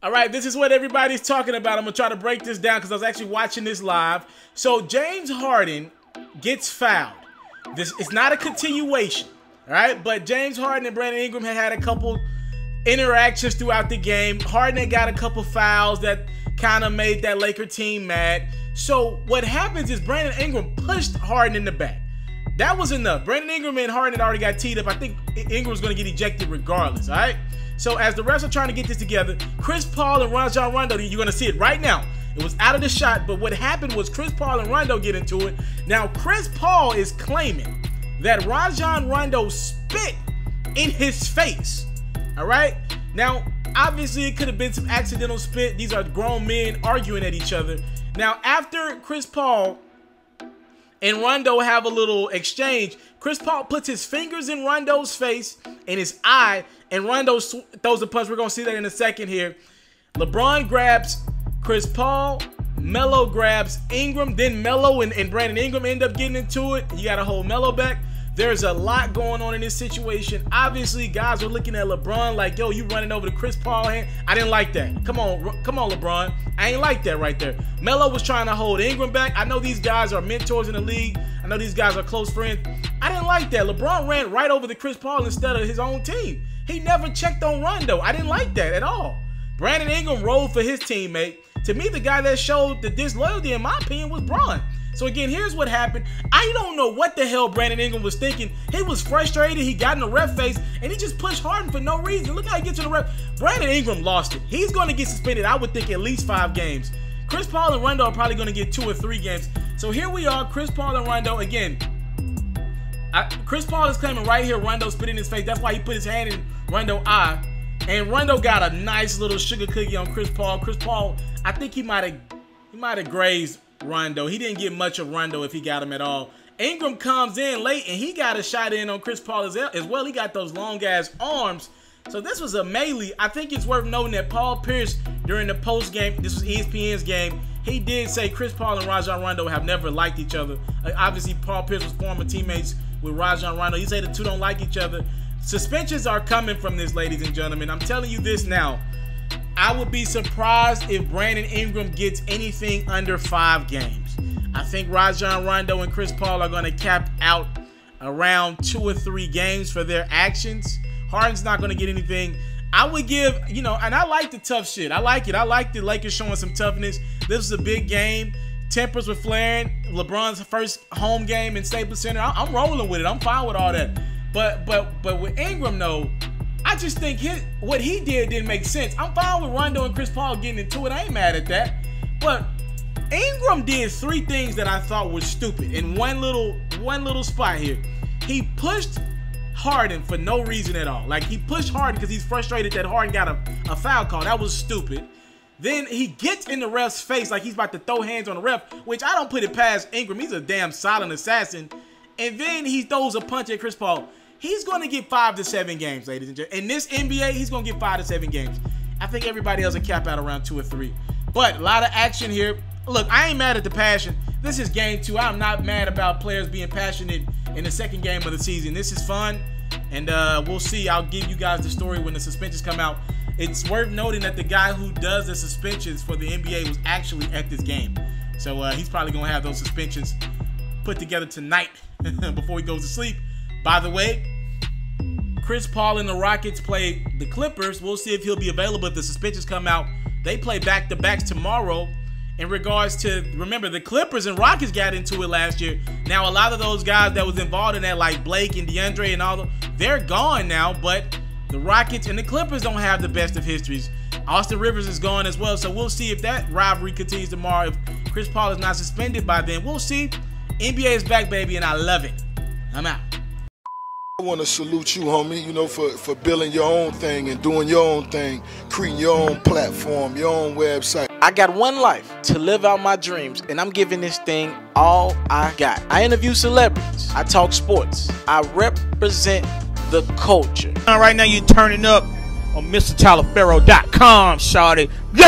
All right, this is what everybody's talking about. I'm going to try to break this down because I was actually watching this live. So James Harden gets fouled. It's not a continuation, all right? But James Harden and Brandon Ingram had a couple interactions throughout the game. Harden had got a couple fouls that kind of made that Laker team mad. So what happens is Brandon Ingram pushed Harden in the back. That was enough. Brandon Ingram and Harden had already got teed up. I think Ingram was going to get ejected regardless, all right? So as the refs are trying to get this together, Chris Paul and Rajon Rondo, you're going to see it right now. It was out of the shot, but what happened was Chris Paul and Rondo get into it. Now, Chris Paul is claiming that Rajon Rondo spit in his face, all right? Now, obviously, it could have been some accidental spit. These are grown men arguing at each other. Now, after Chris Paul and Rondo have a little exchange, Chris Paul puts his fingers in Rondo's face and his eye, and Rondo throws a punch. We're going to see that in a second here. LeBron grabs Chris Paul, Melo grabs Ingram, then Melo and Brandon Ingram end up getting into it. You got to hold Melo back. There's a lot going on in this situation. Obviously, guys are looking at LeBron like, yo, you running over the Chris Paul hand. I didn't like that. Come on, LeBron. I ain't like that right there. Melo was trying to hold Ingram back. I know these guys are mentors in the league. I know these guys are close friends. I didn't like that. LeBron ran right over the Chris Paul instead of his own team. He never checked on Rondo. I didn't like that at all. Brandon Ingram rolled for his teammate. To me, the guy that showed the disloyalty, in my opinion, was Bron. So again, here's what happened. I don't know what the hell Brandon Ingram was thinking. He was frustrated. He got in the ref face, and he just pushed Harden for no reason. Look how he gets to the ref. Brandon Ingram lost it. He's going to get suspended, I would think, at least 5 games. Chris Paul and Rondo are probably going to get 2 or 3 games. So here we are, Chris Paul and Rondo. Again, Chris Paul is claiming right here Rondo spit in his face. That's why he put his hand in Rondo's eye. And Rondo got a nice little sugar cookie on Chris Paul. Chris Paul, I think he might have grazed Rondo. He didn't get much of Rondo if he got him at all. Ingram comes in late and he got a shot in on Chris Paul as well. He got those long ass arms. So this was a melee. I think it's worth noting that Paul Pierce during the post game, this was ESPN's game, he did say Chris Paul and Rajon Rondo have never liked each other. Obviously, Paul Pierce was former teammates with Rajon Rondo. He said the two don't like each other. Suspensions are coming from this, ladies and gentlemen. I'm telling you this now. I would be surprised if Brandon Ingram gets anything under 5 games. I think Rajon Rondo and Chris Paul are going to cap out around 2 or 3 games for their actions. Harden's not going to get anything. I would give, and I like the tough shit. I like it. I like the Lakers showing some toughness. This was a big game. Tempers were flaring. LeBron's first home game in Staples Center. I'm rolling with it. I'm fine with all that. But with Ingram, though, I just think what he didn't make sense. I'm fine with Rondo and Chris Paul getting into it. I ain't mad at that. But Ingram did 3 things that I thought were stupid in one little spot here. He pushed Harden for no reason at all. Like, he pushed Harden because he's frustrated that Harden got a foul call. That was stupid. Then he gets in the ref's face like he's about to throw hands on the ref, which I don't put it past Ingram. He's a damn silent assassin. And then he throws a punch at Chris Paul. He's going to get 5 to 7 games, ladies and gentlemen. In this NBA, he's going to get 5 to 7 games. I think everybody else will cap out around 2 or 3. But a lot of action here. Look, I ain't mad at the passion. This is game 2. I'm not mad about players being passionate in the second game of the season. This is fun, and we'll see. I'll give you guys the story when the suspensions come out. It's worth noting that the guy who does the suspensions for the NBA was actually at this game. So he's probably going to have those suspensions put together tonight before he goes to sleep. By the way, Chris Paul and the Rockets play the Clippers. We'll see if he'll be available if the suspensions come out. They play back-to-backs tomorrow. In regards to, remember, the Clippers and Rockets got into it last year. Now, a lot of those guys that was involved in that, like Blake and DeAndre and all, they're gone now. But the Rockets and the Clippers don't have the best of histories. Austin Rivers is gone as well. So we'll see if that rivalry continues tomorrow. If Chris Paul is not suspended by then, we'll see. NBA is back, baby, and I love it. I'm out. I want to salute you, homie, for building your own thing and doing your own thing, creating your own platform, your own website. I got one life to live out my dreams, and I'm giving this thing all I got. I interview celebrities. I talk sports. I represent the culture. Right now, you're turning up on MrTaliaferro.com, shawty. Yeah.